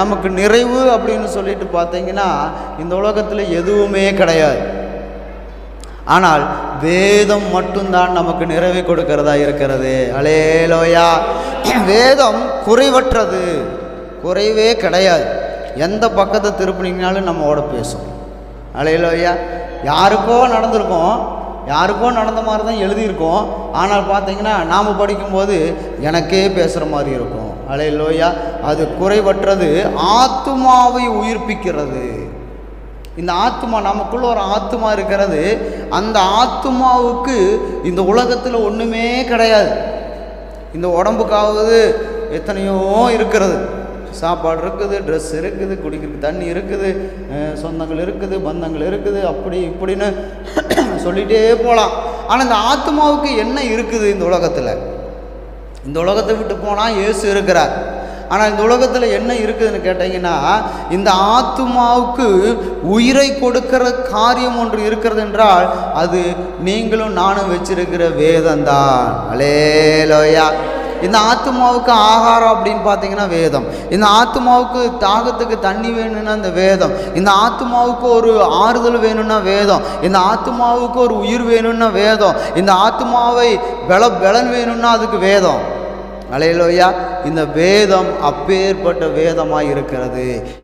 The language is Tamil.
நமக்கு நிறைவு அப்படின்னு சொல்லிட்டு பார்த்தீங்கன்னா இந்த உலகத்தில் எதுவுமே கிடையாது. ஆனால் வேதம் மட்டும்தான் நமக்கு நிறைவை கொடுக்கிறதா இருக்கிறது. அல்லேலூயா. வேதம் குறைவற்றது, குறைவே கிடையாது. எந்த பக்கத்தை திருப்பினீங்கனாலும் நம்மோட பேசும். அல்லேலூயா. யாருக்கோ நடந்திருக்கோம், யாருக்கோ நடந்த மாதிரி தான் எழுதியிருக்கோம். ஆனால் பார்த்தீங்கன்னா நாம் படிக்கும்போது எனக்கே பேசுகிற மாதிரி இருக்கும். அல்லேலூயா. அது குறைவற்றது, ஆத்துமாவை உயிர்ப்பிக்கிறது. இந்த ஆத்துமா, நமக்குள்ள ஒரு ஆத்துமா இருக்கிறது. அந்த ஆத்துமாவுக்கு இந்த உலகத்தில் ஒன்றுமே கிடையாது. இந்த உடம்புக்காவது எத்தனையோ இருக்கிறது. சாப்பாடு இருக்குது, ட்ரெஸ் இருக்குது, குடிக்கிறதுக்கு தண்ணி இருக்குது, சொந்தங்கள் இருக்குது, பந்தங்கள் இருக்குது, அப்படி இப்படின்னு சொல்லிகிட்டே போகலாம். ஆனால் இந்த ஆத்துமாவுக்கு என்ன இருக்குது இந்த உலகத்தில்? இந்த உலகத்தை விட்டு போனால் இயேசு இருக்கிறார். ஆனால் இந்த உலகத்தில் என்ன இருக்குதுன்னு கேட்டிங்கன்னா, இந்த ஆத்துமாவுக்கு உயிரை கொடுக்கிற காரியம் ஒன்று இருக்கிறது என்றால் அது நீங்களும் நானும் வச்சிருக்கிற வேதம்தான். அல்லேலூயா. இந்த ஆத்துமாவுக்கு ஆகாரம் அப்படின்னு பார்த்தீங்கன்னா வேதம். இந்த ஆத்துமாவுக்கு தாகத்துக்கு தண்ணி வேணும்னா இந்த வேதம். இந்த ஆத்துமாவுக்கு ஒரு ஆறுதல் வேணும்னா வேதம். இந்த ஆத்துமாவுக்கு ஒரு உயிர் வேணும்னா வேதம். இந்த ஆத்துமாவை பலன் வேணும்னா அதுக்கு வேதம். அல்லேலூயா. இந்த வேதம் அப்பேற்பட்ட வேதமாக இருக்கிறது.